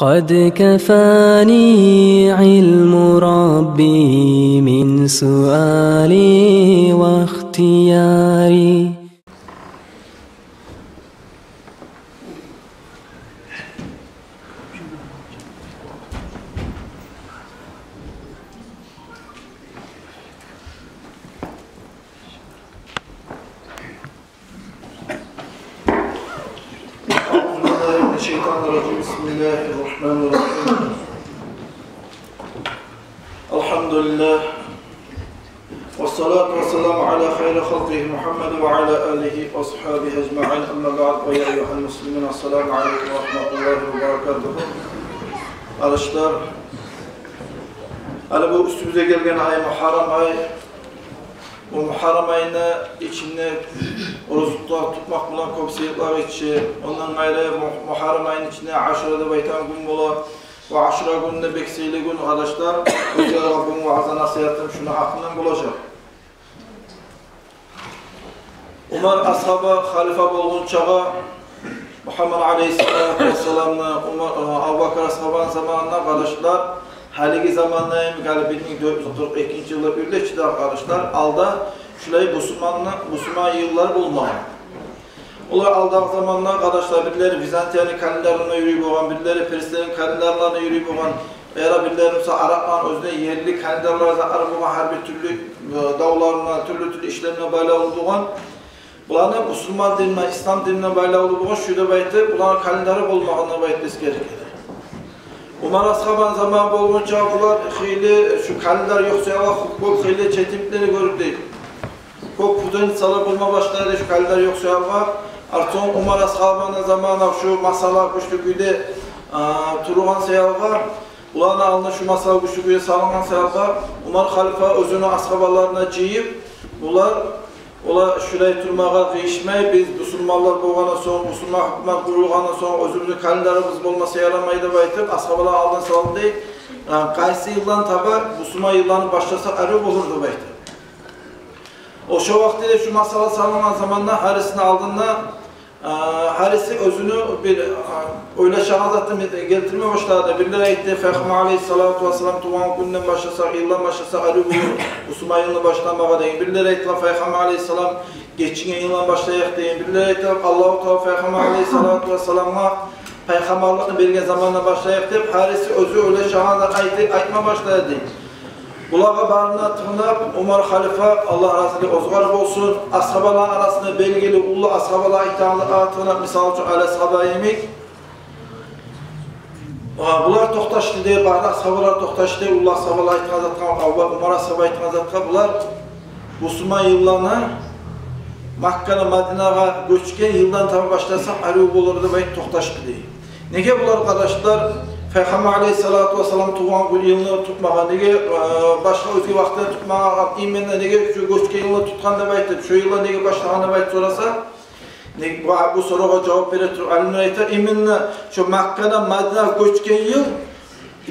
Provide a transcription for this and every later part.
قد كفاني علم ربي من سؤالي واختياري. Bismillahirrahmanirrahim. Elhamdülillah. Ve salatu ve selamu ala hayri halkihi Muhammed ve ala alihi ve ashabihi ecma'in. Amma ba'd ve ya eyyuhel muslimin. Esselamu aleyküm ve rahmetullahi ve berekatuhu. Arkadaşlar, hani bu üstümüze gelgen ay Muharrem ay. Bu Muharrem ayını içinde oruçlar tutmak bulan köp seyitler içi. Ondan gayrı Muharrem ayının içinde aşırada baytan gün bola. Ve aşıra gününde bekseyli gün arkadaşlar. Özgür Rabbim vaazı nasihatım şunu hakkından bulacak. Umar ashaba halife bolğun çağa Muhammed Aleyhisselatü Vesselam'la Abu Bakr ashabanın zamanına arkadaşlar. Haligi zamanla 1442 yılda birleşti arkadaşlar. Alda şurayı Müslüman yıllar bulmağı. Onlar aldığı zamanla arkadaşlar birileri Bizantiyanın kalendarına yürüyüp olan, birileri Perslerin kalendarlarına yürüyüp olan, eğer birileri mesela Arapların özüne yerli kalendarlarına Arap'ına her bir türlü dağlarına, türlü işlerine bağlı olduğundan bunların Müslüman dinine, İslam dinine bağlı olduğundan şurada bayıtı, bunların kalendarı olmağına bayıtlısı gerekir. Umar ashaban zaman bolgunca bular xeyli şu kalendar yoksa ya hukuk xeyli çetimleri görüp değil. Çok potensiyalı bulma başladı şu kalendar yoksa ya artık Umar ashabanın zamanı şu masala güçlüküyle turulan seyahatlar ulanı alına şu masala güçlüküyle sağlanan seyahatlar Umar halife özünü ashabalarına ciyip Ola şurayı turmağa değişmeyi biz Müslümanlar boğana son, Müslüman hükümet kurulğana son özümüzün kalendarımız olmasa yaramayı da baytıp ashabalar aldın sağlam değil. Qaysı yıldan tabi Müslüman yıllarını başlasa arıp olurdu baytıp. O şu vaktiyle şu masala sağlanan zamanda harisini aldığında harisi özünü bir öyle şahadatı getirmeye başladı. Birileri etti Fehmi Aleyhisselatü Vesselam tuğan günden başlasa, yıldan başlasa arı bulur. Müslüman yılını başlamağa deyin. Birileri etti Fehmi Aleyhisselam geçingen yıldan başlayak deyin. Birileri etti Allah-u Teala Fehmi Aleyhisselatü Vesselam'a peygamberliğini belirgen zamanla başlayak deyip harisi özü öyle şahadat aytma başladı deyin. Bulağa barına tırnap Umar Halife Allah razı ozgarı olsun ashabalar arasında belgeli ulu ashabalar itaatına tırnap misal için ala ashaba yemek bular toxtaşdı diye barda ashabalar toxtaşdı diye ulu ashabalar itaatına Umar ashaba itaatına bular Müslüman yıllarına Makka'na Madine'ye göçken yıldan tabi başlasak arı olurdu ve toxtaşdı diye. Nege bular arkadaşlar Peygamber Aleyhisselatü Vesselam tuğan yılını tutmağa, nege başka özgü vaxtını tutmağa, imenle nege şu göçken yılını tutkan da baytı, şu yıla nege başlağına baytı sorasa, bu soruğa cevap verir, alimler aytar, imenle şu Makka'dan Madine'ye göçken yıl,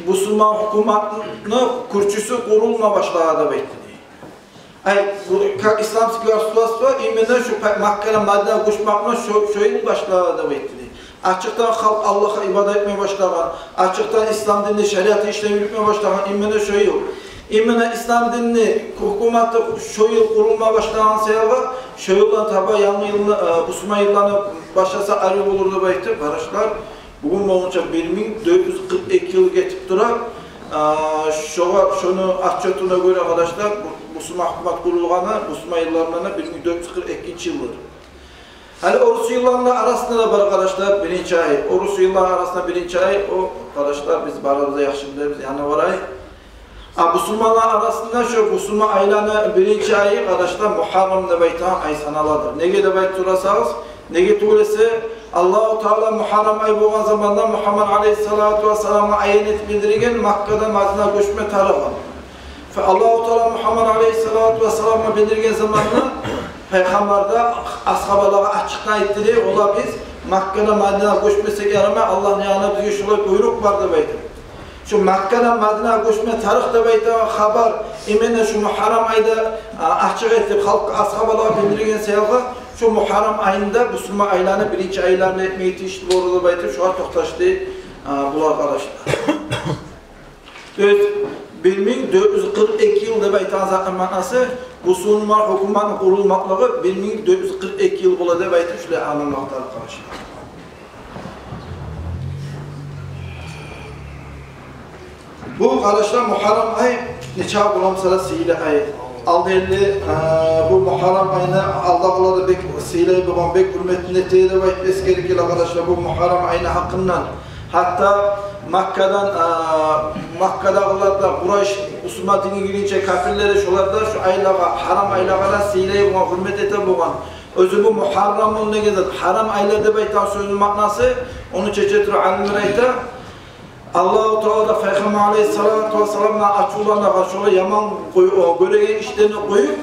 Müslüman hükümetinin kurçusu kurulma başlağa da baytı. İslam siyaseti var, imenle şu Makka'dan Madine'ye göçmekle şu yıl başlağa da baytı. Açıktan halk Allah'a ibadet etmeye başlayan, açıktan İslam dinini, şeriatı işlemi yürütmeye başlayan immene şu yıl. İmmene İslam dinini, hükümeti şu yıl kurulmaya başlayan sebebi, şu yıldan tabi yanlı yılını, Müslüman yıllarını başlasa arı olurdu bayıktır. Arkadaşlar, bugün boyunca 1442 yıl geçip durar. Şunu açıktığına göre arkadaşlar, Müslüman hükümet kurulğanı, Müslüman yıllarına 1442 yıldır. Hani Oruç yıllarla arasında da var arkadaşlar birinci ay. Oruç yıllar arasında birinci ay o arkadaşlar biz baramıza yaxşı biliriz yani var ay. Müslümanlar arasında şu Müslüman aylarının birinci ayı arkadaşlar Muharrem baytan ay sanaladır. Nege de bayt turasanız, nege tuğlesi Allah-u Teala Muharrem ay boğan zamanda Muhammed Aleyhisselatü Vesselam'a ayenet bildirgen Makka'dan Madine'ye göçme tarafı. Allah-u Teala Muhammed Aleyhisselatü Vesselam'a bildirgen zamanla Peygamber'de ashabalara açıktan ettiler, ola biz Makka'da Madine'ye göçmesek yaramay, Allah'ın yanına bize şöyle buyruk var da baydı. Şu Makka'da Madine'ye göçme tarih da baydı, haber, imene şu Muharrem ayda açık ettik, halk ashabalara bildirgen seyahat, şu Muharrem ayında Müslüman aylarını birinci aylarını etmeyi teşkil orada baydı, şu an toxtaşdı. bular qarashlar. 1442 yıl deb aytan zatning ma'nosi musulmon hukumatning qurilmoqligi 1442 yil bo'ladi deb aytib shular amalmoqlar qarashlar. Bu qarashlar Muharram ay necha bo'lamsalar siyla ay. Aldelli bu Muharram ayını aldaqlarda bek siylay bo'lgan bek hurmatini deb aytib eskeri kela qarashlar bu Muharram ayini haqqından hatta Makka'dagilarda Quraysh Musulmon diniga girincha kafirlar shularda shu aylarga haram aylarga siylay bo'lgan hurmat etib bo'lgan. O'zi bu Muharramning negida haram aylar deb aytan so'zning ma'nosi uni chechetir alimlar aytadi. Allah-u Teala Peygamber Aleyhisselatü Vesselam'la açılarına şöyle yaman göregen işlerini koyup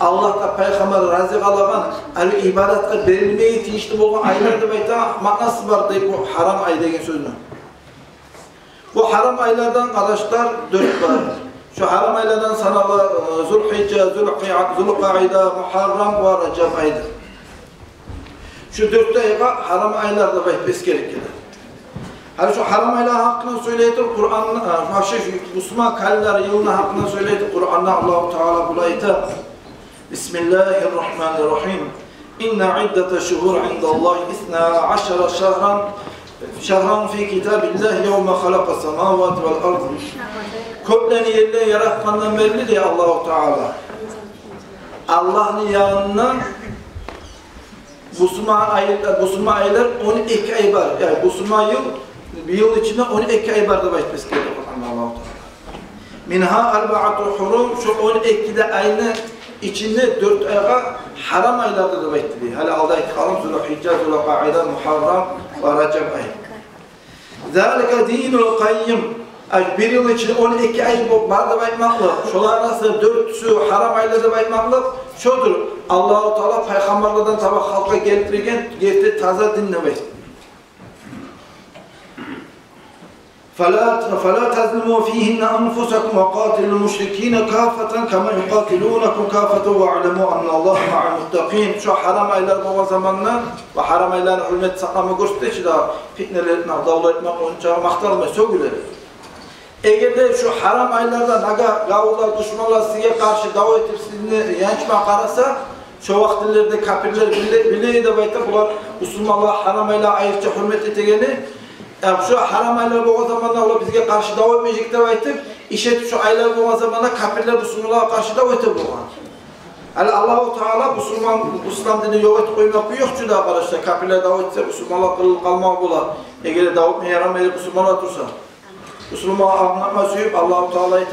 Allah da Peygamber razı kalan ibadetle verilmeyi tinçli olan aylar da bayta manası var deyip bu haram ay degen sözünü. Bu haram aylardan arkadaşlar 4 var. Şu haram aylardan sanalı Zulhicce, Zulqa'ida, Muharram ve Recep ayıdır. Şu 4 ayga haram aylarda bayt beskerek gelir. Hani şu haram aylar hakkında söyleydi Kur'an'ın Müslüman kallar yılına hakkında söyleydi Kur'an'da Allah-u Teala bulaydı. Bismillahirrahmanirrahim. İnne iddete şuhur indallahi 12 şehran fi kitabillahi yevme halaka semavati vel ardı. Köklerini yerine yaratmandan belli diye Allah-u Teala. Allah'ın yanına Müslüman aylar 12 ay var. Yani Müslüman yıl bir yıl içinde 12 ay var da başımız gelir Allah-u Teala. Minha arba'atu hurum şu 12'de ayını içinde 4 ayga haram aylarda da başladı. Hala aldaki haram Zulhicce, Zulqa'ida, Muharram ve Recep ayı. Zalika dinul qayyim. Bir yıl içinde 12 ay var da başmaklı. Şolar nasıl 4'sü haram aylarda başmaklı. Şudur. Allah-u Teala peygamberlerden tabi halka getirdi taze dinlemeyi. فَلَا تَظْلِمُوا فِيهِنَّ أَنفُسَكُمْ وَقَاتِلُوا الْمُشْرِكِينَ كَافَّةً كَمَا يُقَاتِلُونَكُمْ كَافَّةً وَاعْلَمُوا أَنَّ اللّٰهَ مَعَ الْمُتَّقِينَ. Şu haram aylar baba zamanla ve haram ayların hürmet saklama gösterdi ki daha fitneler etmek, davul etmek, onca maktalma, sögüler. Eğer de şu haram aylarda naga gavurlar, düşmanlar size karşı davet edip sizinle yançma karasa şu vakitlerde kafirler bile de bayta bunlar Müslümanlar haram aylar ayırca hürmet etegeni şu haram aylar bu zamanlar bizge karşı davet etmeyecekler baytıp işet şu aylar bu zamanlar kafirler Müslümanlara karşı davet edip yani Allah-u Teala İslam dini yok et koymak yok çünkü arkadaşlar kafirler davet etse Müslümanlar kırılıp kalmak olar. Eğer davet mi yaramayıp Müslümanlar dursa. Müslüman anlatma söyleyip Allah-u Teala'ya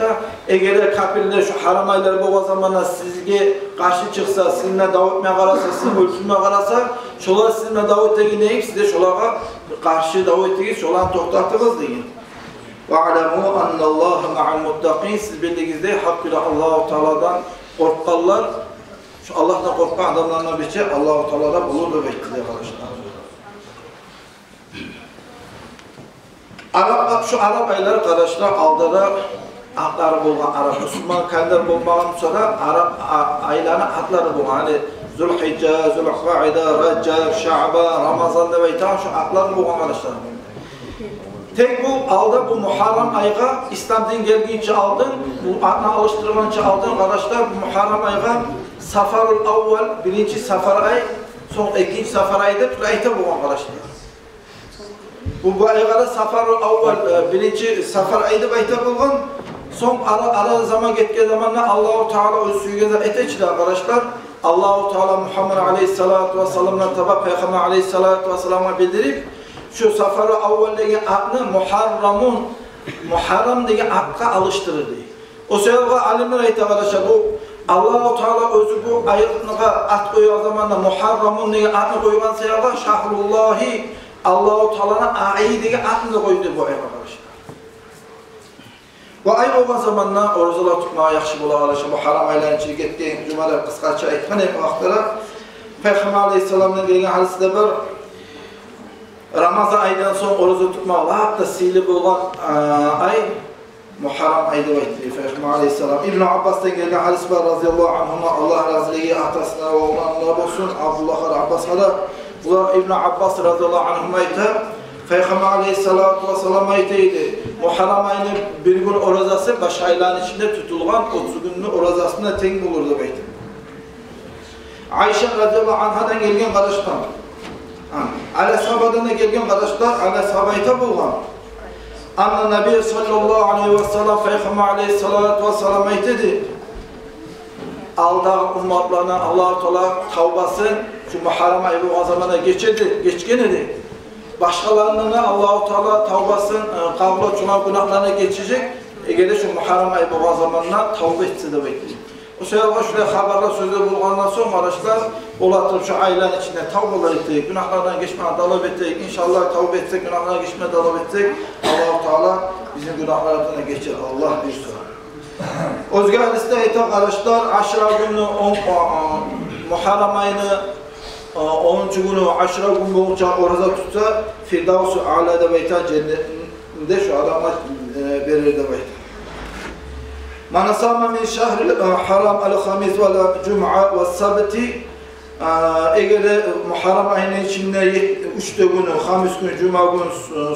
eğer kafirler şu haram ayları bu zamanlar sizge karşı çıksa, sizinle davetmeye karasa, sizinle ölçülmeye karasa, şolar sizinle davete gideyip size şolara karşı davete gidip şolarını toktatırız deyin. وَعَلَمُوا أَنَّ اللّٰهَ مَعَ الْمُتَّقِينَ. Siz bildiğinizde hakkıyla Allah-u Teala'dan korkarlar. Şu Allah'tan korkan adamlarına bir şey Allah-u Teala'da bulur da bekliyor arkadaşlar. Şu Arap ayları arkadaşlar aldara hakları bulgan Arap Müslüman kallar bulmadan sonra Arap aylarına hakları bulgan hani Zulhicce, Zulqa'ida, Recep, Şa'ban, Ramazan da baytan şu hakları bulgan arkadaşlar. Tek bu aldı bu Muharram ayga İslam din geldiğince aldın, bu adına alıştırılanca aldın arkadaşlar bu Muharram ayga Safarul Avval birinci Safar ay, son ikinci Safar ayda ayta bulgan arkadaşlar. Bu aylarda Safarul Avval birinci Safar ayda bayta bulgan, son ara zaman getken zamanla Allah-u Teala öz suyuza eteçti arkadaşlar. Allah-u Teala Muhammed Aleyhisselatü Vesselam'la tabi Peygamber Aleyhisselatü Vesselam'a bildirip şu Safarul Avval degen adını Muharram degen adga alıştırırdı. O sebeple alimler ayta arkadaşlar bu Allah-u Teala özü bu ayetine ad koyuyor zamanla Muharram'ın degen adını koyulan sebeple Şahrullahi Allah-u Teala'nın ayı degen adını koydu bu ayet arkadaşlar. Bu ay olgan zamanla oruzalar tutmaya yaxşı bolar arkadaşlar. Bu haram ayların içine getken cumalar kıskaça aytkan vaqtlara Peygamber Aleyhisselam'dan gelgen hadisde bir Ramazan aydan soň oruza tutmak hatta sili bolgan ay Muharram ayda aytdı Peygamber Aleyhisselam. İbn Abbas'tan gelgen hadis var radıyallahu anhuma Allah razıligi atasına ve oğlanlara olsun Abdullah Abbas'a da İbn Abbas radıyallahu anhuma aytdı Peygamber aleyhissalatu vesselam aytaydı. Muharram ayının bir gün orazası başka ayların içinde tutulgan 30 günlük orazasına teng olur da aytdı. Ayşe radıyallahu anhadan gelgen kardeşler. Ala sahabadan da gelgen kardeşler ala sahabayta bulgan. Anna Nabi sallallahu aleyhi ve sellem Peygamber aleyhissalatu vesselam aytaydı. Aldağı ummatlarına Allah-u Teala tavbasın şu Muharram ayı o zamana geçken idi. Başkalarının Allah-u Teala tavbasın kabul ettiği günahlarına geçecek. Eğer şu Muharram ayı o zamanla tavba etse de bekliyor. O sebeple şöyle haberler sözü bulgandan sonra arkadaşlar olatır şu ayların içinde tavbalar ettik, günahlardan geçmeye dalap ettik. İnşallah tavba etsek, günahlardan geçmeye dalap etsek Allah-u Teala bizim günahlardan geçer. Allah bir sonra. Özge hadiste aytan arkadaşlar aşıra günü Muharram ayını 10. günü aşıra gün boyunca orada tutsa Firdavs-ı A'la'da bayta cennetinde şu adamlar verir de bayta. Man sama min şehril haram el-hamis ve cuma ve sabti eğer Muharram ayının içinde 3 günü, hamis günü, cuma günü,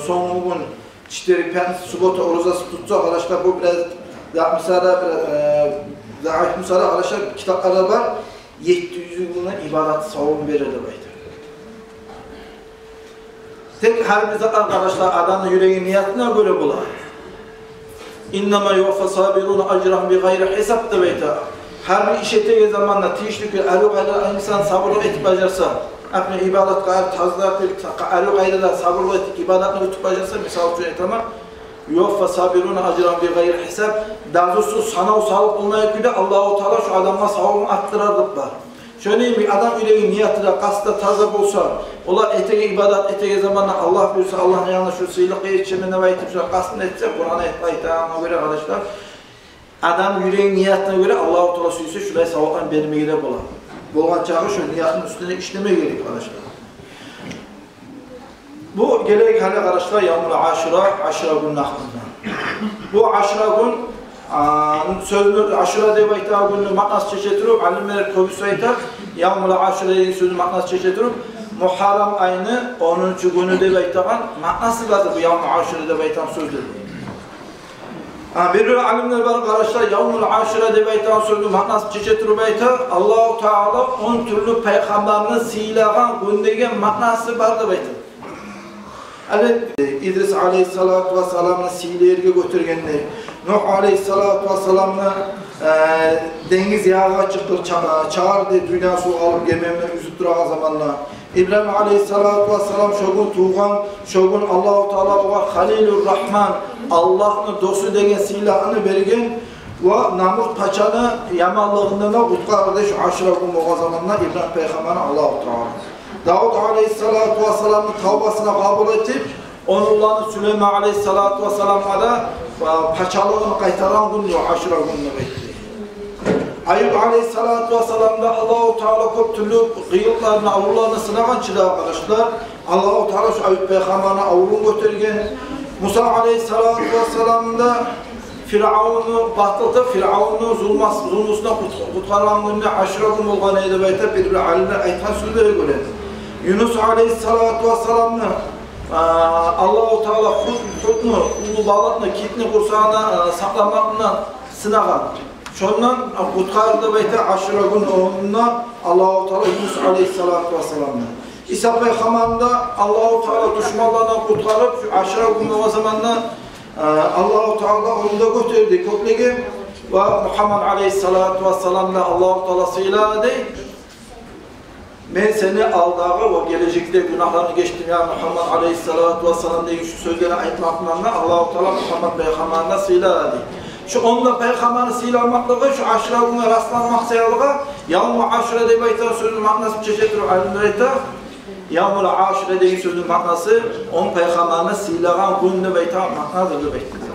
son gün çiftleri subota orozası tutsa arkadaşlar bu biraz zayıf müsaade arkadaşlar kitaplarda var 700 günü ibadet savun verir de bayta. Tek her bir zaman arkadaşlar adamın yüreği niyetine göre bular. İnnema yuvaffa sabiruna ajrahum bi gayri hesab da bayta. Her bir işettiği zamanla tişlik elu gayda insan sabırlı etip bacarsa, apne ibadet gayet tazda elu gayda da sabırlı etip ibadetini etip bacarsa misal için etama yuvaffa sabiruna ajrahum bi gayri hesab. Dazusu sana sağlık olmaya güde Allah-u Teala şu adamla sağlığını arttırardık var. Şöyle bir adam yüreği niyetine kasta taze bulsa, ola etege ibadet etege zamanla Allah buyursa Allah'ın yanına şu sıylık geçimine ve etip şu kastını etse Kur'an'a etmeye göre arkadaşlar adam yüreğin niyetine göre Allah-u Teala suysa şuraya savuktan benime gire bulan. Bulgan çağı şu niyetin üstüne işleme gerek arkadaşlar. Bu gerek hali arkadaşlar yağmur aşıra günün aklından. Bu aşıra gün sözünü aşura diye baytağı günü maknas çeşittirip alimler kobüsü aytar yağmur aşura diye sözünü maknas çeşittirip Muharram ayını 10. günü diye baytağın maknası vardır bu yağmur aşura diye baytağın sözleri. Bir alimler var arkadaşlar yağmur aşura diye baytağın sözünü maknas çeşittirip baytar Allah-u Teala 10 türlü peygamberini siylağın gündeki maknası vardır baytar. Evet, İdris aleyhissalatu vesselam'ın siyleyerge götürgenini, Nuh aleyhissalatu vesselam'ın deniz yağa çıktı, çağırdı, dünya su alıp gememle üzüp duran zamanla. İbrahim aleyhissalatu vesselam şogun tuğan, şogun Allah-u Teala oğa Halilur Rahman, Allah'ın dostu degen silahını bergen ve Namrut paçanı yamallığından da kutkardı şu aşıra gün oğa zamanla İbrahim Peygamber'e Allah-u Teala. Davud aleyhissalatu vesselam'ın tavbasına kabul edip onunla Süleyman aleyhissalatu vesselam'a da paçalığını kaytaran gün aşıra gününü bekliyor. Ayub aleyhissalatu vesselam'da Allah-u Teala çok türlü kıyıklarını, avrularını sınagan çıra arkadaşlar. Allah-u Teala şu Ayub Peygamber'e avrunu götürgen. Musa aleyhissalatu vesselam'da Firavun'u batıldı, Firavun'u zulmusuna kutkaran günde aşıra gün olgan edebayta bir alimler aytan sözleri göre. Yunus aleyhissalatu vesselam'ı Allah-u Teala hutnu, ulu balıkını, kitni kursağına saklamakla sınagan. Şondan kutkardı bayta aşıra gün onunla Allah-u Teala Yunus aleyhissalatu vesselam'ı. İsa Peygamber'de Allah-u Teala düşmanlarından kutkarıp şu aşıra gün o zamanla Allah-u Teala onu da götürdü köklege ve Muhammed aleyhissalatu vesselam'la Allah-u Teala sıyladı. Ben seni aldağı ve gelecekte günahlarını geçtim ya Muhammed aleyhissalatu vesselam diye şu sözleri ayetmakla Allah-u Teala Muhammed Peygamber'ine sıyladı. Şu onunla Peygamber'i sıylamaklığı şu aşıra günü rastlanmak sayılığı yağmur aşıra diye baytan sözünün maknası çeşittir alimlerinde yağmur aşıra diye sözünün maknası on Peygamber'ine sıylagan gününü baytan maknadır bekliyor.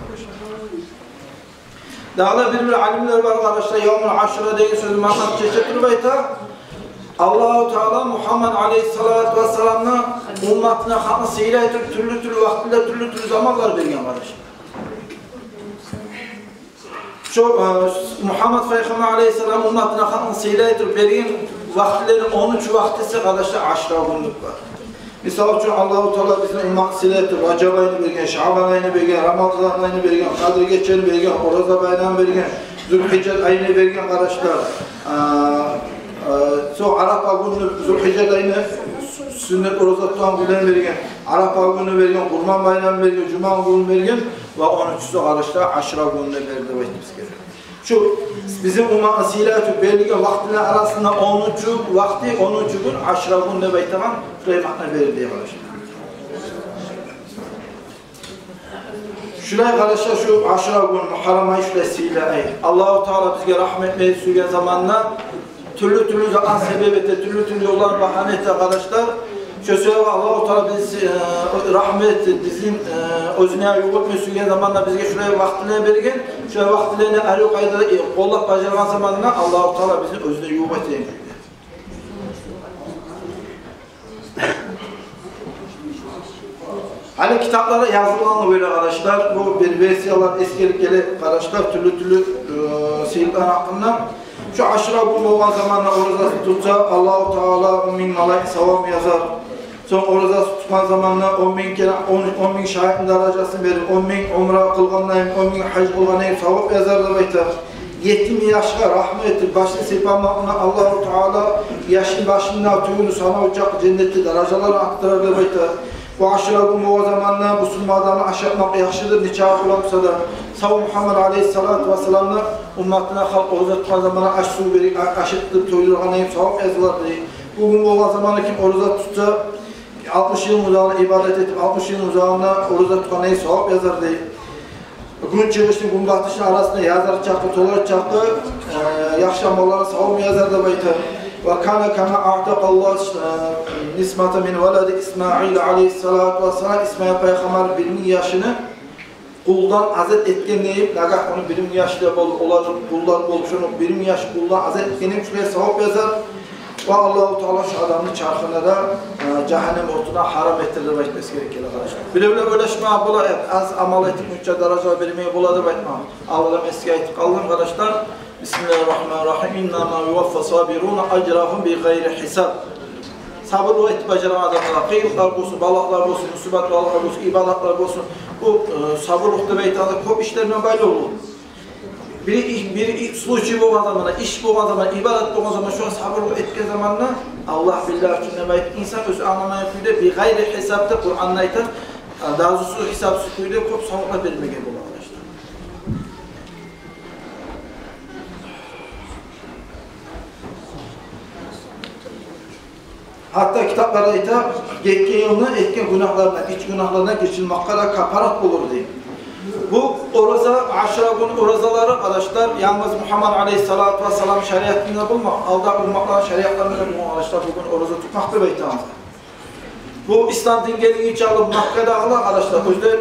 Dağda bir alimler var arkadaşlar yağmur aşıra diye sözünün maknası çeşittir baytan Allah-u Teala Muhammed aleyhissalatu vesselam'la ummatına hakkı sıyla etip türlü vaktinde türlü zamanlar vergen arkadaşlar. Şu Muhammed Peygamber aleyhisselam ummatına hakkı sıyla etip vergen vaktlerin 13 vaktisi arkadaşlar aşıra günlük var. Misal üçün Allah-u Teala bizim ümmet sileti, Racab ayını bergen, Şaban ayını bergen, Ramazan ayını bergen, Kadir Geçeni bergen, Oraza bayramı bergen, Zülhicce ayını bergen kardeşler. So Arafa günü Zülhicce ayını sünnet Oraza tutan günü bergen, Arafa günü bergen, Kurban bayramı bergen, Cuma günü bergen ve 13'sü kardeşler Aşra günü bergen vaktimiz gerek. Şu bizim ümmet sileti belirli vaktler arasında 10. vakti 10. gün Aşra günü baytamam şuraya makna verir diye arkadaşlar. Şuraya arkadaşlar şu Aşra günü Muharrem ayı şurasıyla ay. Allah-u Teala bizge rahmetli süren zamanla türlü zaman sebebete, türlü yollar bahane etti arkadaşlar. Şu söyleme Allah-u Teala bizi rahmet bizim özüne yoğurtmuyor süren zamanla bizge şuraya vaktine bergen, şuraya vaktilerini arı kayda kollap bacargan zamanla Allah-u Teala bizi özüne yoğurtmuyor. Hani kitaplara yazılan böyle arkadaşlar, bu bir versiyalar eskilik gele arkadaşlar, türlü seyirler hakkında. Şu Aşra günü olan zamanla oruza tutsa Allah-u Teala 10.000 malak sevap yazar. Sonra oruza tutma zamanla 10.000 kere 10.000 şahidin derecesini verir. 10.000 umra kılganlayım, 10.000 hac kılganlayım sevap yazar da baytar. 70 yaşa rahmettir. Başını silpamakla Allah-u Teala yaşın başında tüyünü sana uçak cennette dereceler aktarır da baytar. Bu Aşra günü o zamanla Müslümanlarını aşağıtmak yaşlıdır, nikah olamsa da Sav Muhammed Aleyhisselatü Vesselam'la ümmetine halk oruza tutma zamanla aş su verir, aşıttır, toylurganayım, savap yazılar diye. Bugün o zamanla kim oruza tutsa 60 yıl uzağına ibadet edip 60 yıl uzağına oruza tutkanayım, savap yazar diye. Gün çıkışın, gün batışın arasında yazar çaktı, tolar çaktı, yaşamalara savap yazar da baytar. وَكَانَ كَمَا اَعْتَقَ اللّٰهِ نِسْمَةً مِنْ وَلَدِ İsmail aleyhissalatu vesselam İsmail Peygamber 20 yaşını kuldan azet etkenleyip nagah onu 20 yaşlı olacak kuldan oluşunu 20 yaş kuldan azet etkenleyip şuraya sevap yazar ve Allah-u Teala şu adamın çarkına da cehennem ortuna haram ettirir ve etmesi gerekir arkadaşlar. Bile böyle şuna az amal ettik mücca derece vermeye buladı bakma. Allah'ım eski ayet kaldım arkadaşlar. Bismillahirrahmanirrahim. İnnama yuvaffa sabiruna ecrahum bi gayri hisab. Sabırlı etip beceren adamlara kıyıklar olsun, balaklar olsun, musibat balaklar olsun, ibadatlar olsun. Bu sabırlıkta beytanda kop işlerine böyle olur. Biri suluçu bu zamana, iş bu zamana, ibadet bu zamana, şu an sabırlık etken zamanla Allah billah için demek insan özü anlamaya kuydu. Bir gayri hesapta Kur'an'la aytan, daha doğrusu hesapsız kuydu, kop savukla vermeye olur arkadaşlar. Hatta kitaplarda ayta, geçken yılına etken günahlarına, iç günahlarına geçilmekkala kaparat olur diye. Bu oraza, Aşra günü orazaları arkadaşlar, yalnız Muhammed Aleyhisselatü Vesselam şeriatında bulmak, alda bulmakla şeriatlarında bulmak arkadaşlar bugün oraza tutmaktır beytamızda. Bu İslam dingelini hiç alıp Mekke'de ağlar arkadaşlar, özler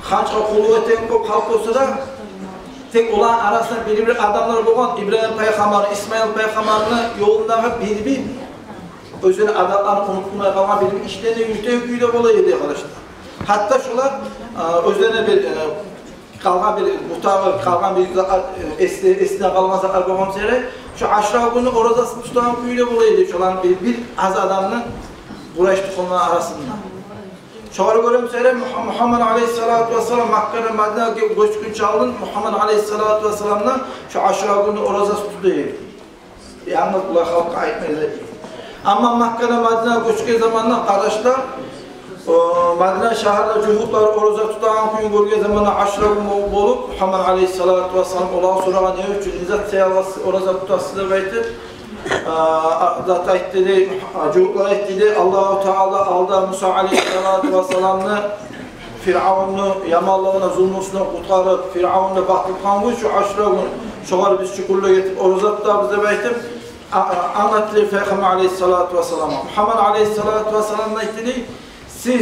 hançka kuvvetten kop halk olsa da tek olan arasında bir adamlar bulan İbrahim Peygamber, İsmail Peygamber'in yolundan bir özünü adamlarını unutmaya kalan bir işlerini yüzde olaydı arkadaşlar. Hatta şular özlerine bir kalgan bir mutağı kalgan bir esne kalmazsa albamam seyre şu Aşra günü orazasını tutan büyüyle olaydı şulan bir az adamın Kureyş tufanlar arasında. Şuarı görüm seyre Muhammed Aleyhisselatü Vesselam Mekke'den Medine'ye göçkün çağılın Muhammed Aleyhisselatü Vesselam'la şu Aşra günü orazası tutuyor. Yalnız bunlar halka ayetmeydi. Ama Mekke'den Medine'ye göçkün zamanla kardeşler Medine şehirde cühutlar oruza tutan gün görge zamanı Aşra günü olup Muhammed Aleyhisselatü Vesselam olan sonra ne üçün İzzet seyavası oruza tutasıdır beytir. Zaten dedi, cühutlar etti Allah-u Teala aldı Musa Aleyhisselatü Vesselam'ını Firavun'u yamallığına, zulmüsüne kurtarıp Firavun'u batırkan gün şu Aşra günü şuar biz çukurluğa getirip oruza tutar bize beytir. Anlattı Peygamber Aleyhisselatü Vesselam'a. Muhammed Aleyhisselatü Vesselam'la etti siz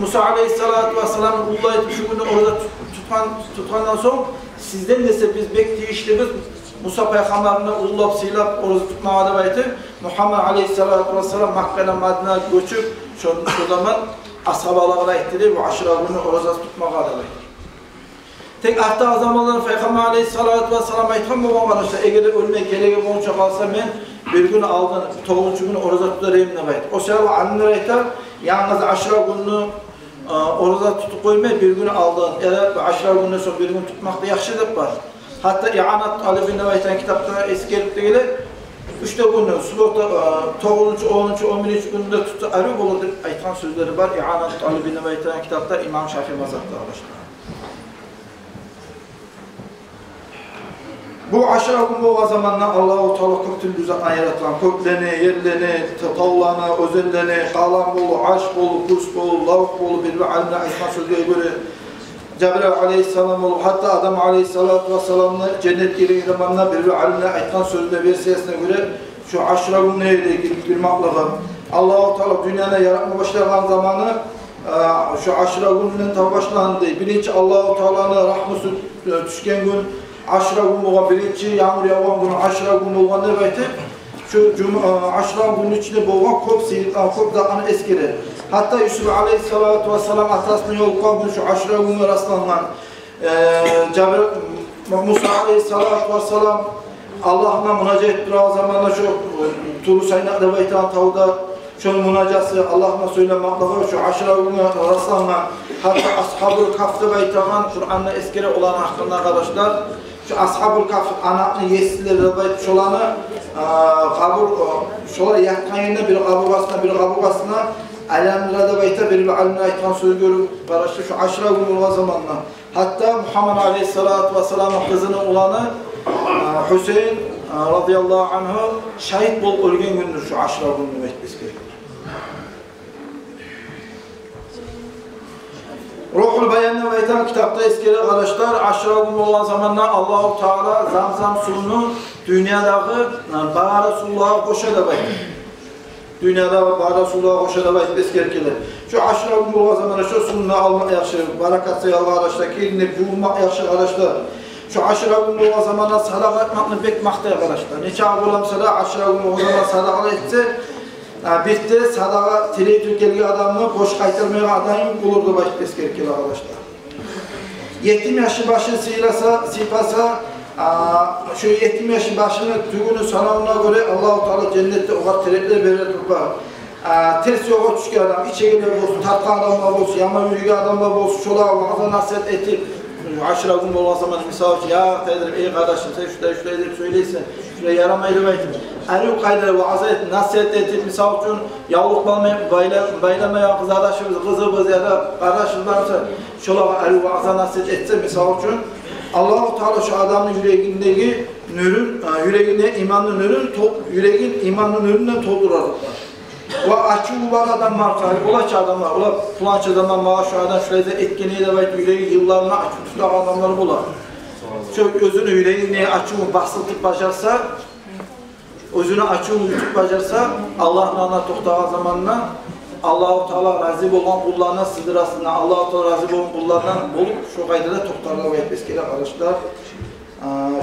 Musa Aleyhisselatü Vesselam'ın ullayıp şu günü orada tutkandan sonra sizden ise biz bekleyişimiz Musa Peygamber'ine ullayıp silap orada tutmaya da baytı. Muhammed Aleyhisselatü Vesselam Mekke'den Medine'ye göçüp şu zaman ashabalarına ettiler bu Aşra günü orada tutmaya da baytı. Tek hatta zamanlar Peygamber Aleyhisselatü Vesselam aytkan bu arkadaşlar eğer ölmek gelege boğunca kalsa ben bir gün aldın, 9. gün oruza tutarayım ne bayt. O sebeple anneler aytar, yalnız aşra gününü oruza tutup koymay, bir gün aldın. Eğer aşra gününden sonra bir gün tutmakta yaxşı dep var. Hatta İ'anat talibinde baytan kitapta eskerip de gelir. 3 günü, subota 9. 10. 11. gününde tutu arı olur dep aytgan sözleri var. İ'anat talibinde baytan kitapta İmam Şafii mazhabında arkadaşlar. Bu aşra gün boğan zamanla Allah-u Teala köktün düzen ayıratan, köklerini, yerlerini, tavlarını, özellerini, kalan bolu, aş bolu, kurs bolu, lavuk bolu, bir alimle aytma sözüye göre Cebrail aleyhisselam olup, hatta Adam aleyhissalatu vesselam'la cennet yeri zamanla bir alimle aytgan sözüne versiyesine göre şu aşra gün neyle ilgili bilmaklığı Allah-u Teala dünyada yaratma başlayan zamanı şu aşra gününden tabi başlandı. Birinci Allah-u Teala'nın rahmeti düşken gün aşra gün boğan birinci yağmur yağan gün aşra gün boğan ne baytı? Şu aşra günün içinde boğan köp dağını eskiri. Hatta Yusuf aleyhissalatu vesselam atasını yol koymuş şu aşra günü rastlanan Musa aleyhissalatu vesselam Allah'ına münacat ettiği zamanla şu Turu Saynak'ta baytan tavda şu münacası Allah'ına söylemakla şu aşra günü rastlanan hatta Ashab-ı Kahf'ta baytan Kur'an'la eskiri olan hakkında arkadaşlar şu Ashab-ı Kahf anakını yesileri bayt şolanı kabur şolar yakkan yerine bir kaburgasına alemlerde bayta bir alimle aytgan söz görüp barıştı şu aşra günü olan zamanla. Hatta Muhammed aleyhissalatu vesselam'ın kızının olanı Hüseyin radıyallahu anhu şahit bol ölgen gündür şu aşra günü baytmesi gerekir. Ruhul Bayan'da baytan kitapta eskili arkadaşlar aşra günü olan zamanla Allah-u Teala Zamzam suyunu dünyadaki Bağa Resulullah'a koşa da baytır. Dünyada Bağa Resulullah'a koşa da baytmesi gerekir. Şu aşra günü olan zamanla şu suyunu almak yakşı, barakat sayalım arkadaşlar, kelini bulmak yakşı arkadaşlar. Şu aşra günü olan zamanla sadaka etmakını pek maktay arkadaşlar. Neçe ağılamsa da aşra günü olan zamanla sadaka etse bitti sadaka tire Türkiye'li adamını boş kaytırmaya adayım olurdu baytmesi gerekir arkadaşlar. Yetim yaşı başını sipasa şu yetim yaşı başını tügünü sanamına göre Allah-u Teala cennette o kadar terepler verir durpa. Ters yola düşken adam, içegiler olsun, tatlı adamlar olsun, yama yürüge adamlar olsun, şola vaazı nasihat etip aşra gün olan zaman misal ki ya Kadir ey kardeşim sen şurada edip söyleysin, şuraya yaramaydı baytım. Eryu Kadir'e vaazı et, nasihat etip misal için yavuk baylamayan kız arkadaşımız, kızımız ya da kardeşimiz varsa şola eryu vaazı nasihat etse misal için Allah-u Teala şu adamın yüreğindeki nürün, yüreğinde imanlı nürün, yüreğin imanlı nüründen doldurarlar. Ve açı olan adam var, ulaç adamlar, ula pulanç adamlar, maaşı adam şurada etkeniyle bayt yüreği yıllarına açıp tutan adamları bular. Çünkü özünü yüreğini açımı basıltıp bacarsa, özünü açımı yutup bacarsa, Allah'ın ana tohtağı zamanına Allah-u Teala razı olan kullarına sığdırasına, Allah-u Teala razı olan kullarından bulup şu kaydada tohtarlar ve etmesi arkadaşlar.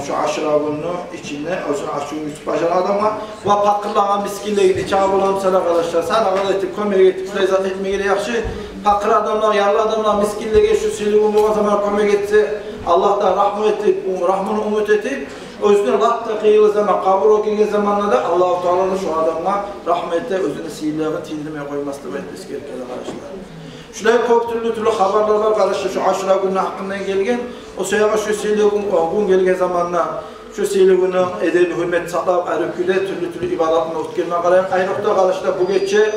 Şu aşra gününün içinde özünü açımı yutup bacaran adama ve pakırlanan miskinle gidip çağır olalım sana arkadaşlar. Sadaka etip, kömere getip, şuraya zat etmeye yakşı. Pakır adamlar, yarlı adamlar miskinle geç şu silivun o zaman kömere getse Allah'tan rahmını umut edip özünü latta kıyılı zaman, kabur okuyduğu zamanla da Allah-u Teala'nın şu adamla rahmette özünü sihirlerini tindirmeye koyması da etmesi gerekir arkadaşlar. Şuraya çok türlü haberler var arkadaşlar şu aşra günü hakkından gelgen. O seyahat şu sihirli gün gelgen zamanla şu sihirli günü edebi hürmet saklap erüküde türlü ibadetine utkelme kalayan. Ayrıca arkadaşlar bu gece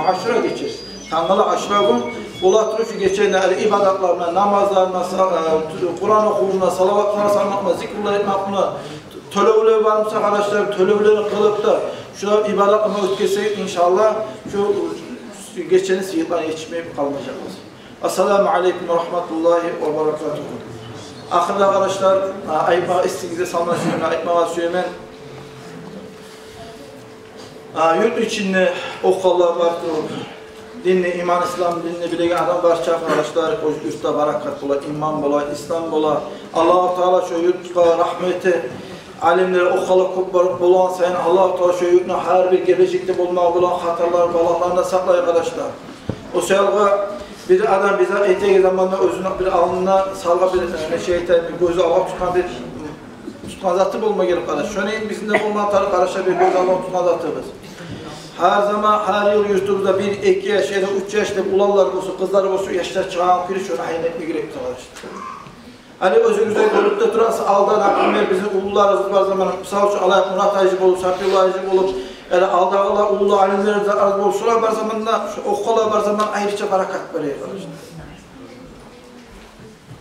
aşra geçer. Tanrılı aşra gün Bulatlı şu geçen ibadetlerine, namazlarına, Kur'an okumuna, salavatlarına sarmakla, zikrullah etmekle, tölevleri varmışsa arkadaşlar, tölevleri kılıp da şu ibadetlerine ötkesek inşallah şu geçeni sihirden yetişmeyip kalmayacağız. Esselamu Aleyküm ve Rahmetullahi ve Berekatuhu. Ahirde arkadaşlar, ayıpma istigide salma suyuna, ayıpma suyuna yurt içinde okullar vardır. Dinli, iman, İslam dinini bilegen adam barça arkadaşlar, o yurtta barakat bola, iman bola, İslam bola. Allah-u Teala şu yurtta rahmeti, alimleri okalı kubbarıp bolan sayın Allah-u Teala şu yurtuna her bir gelecekte bulmak olan hatalar, balalarına saklay arkadaşlar. O sayılga bir adam bize eteği zamanında özünü bir alnına salga bir şeytan, bir gözü Allah tutan bir tutma zatı bulma gelip kardeş. Şöyle bizimle olma tarı kardeşe bir göz alma tutma zatımız. Her zaman, her yıl YouTube'da 1-2 yaş ya da 3 yaşlı ulanlar olsun, kızlar olsun, yaşlar çıkan kiri şöyle hayal etme gerekti arkadaşlar. Hani özünüzde görüp de durası aldan aklımda bizim ulularımız var zaman, misal için Allah Murat Aycık olup, Safiullah Aycık olup, yani aldağlar, ulu alimlerimiz arz olup, şular var zamanla, okular var zaman ayrıca barakat veriyor arkadaşlar.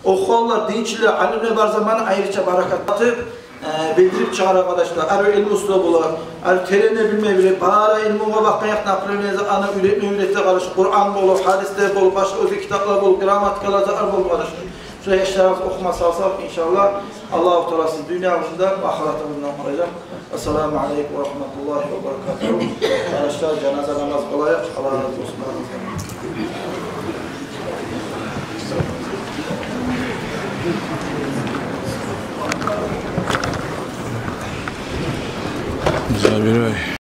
Okular, dinçler, alimler var zaman ayrıca barakat bildirip çağır arkadaşlar. Eğer ilmi usta bular, eğer terene bilmeyebilir, bana ilmine bakmayak naklenenize ana üretme kardeşler, Kur'an olur, hadisler olur, başka özel kitaplar olur, gramatikalar zarar olur kardeşler. Şuraya eşlerimizi okuma salsak inşallah Allah-u Teala siz dünyamızda ve ahiretimizden koruyacak. Esselamu Aleyküm ve Rahmetullahi ve Berekatuhu. Arkadaşlar cenaze namaz kolay. Allah razı olsun. Güzel bir ay.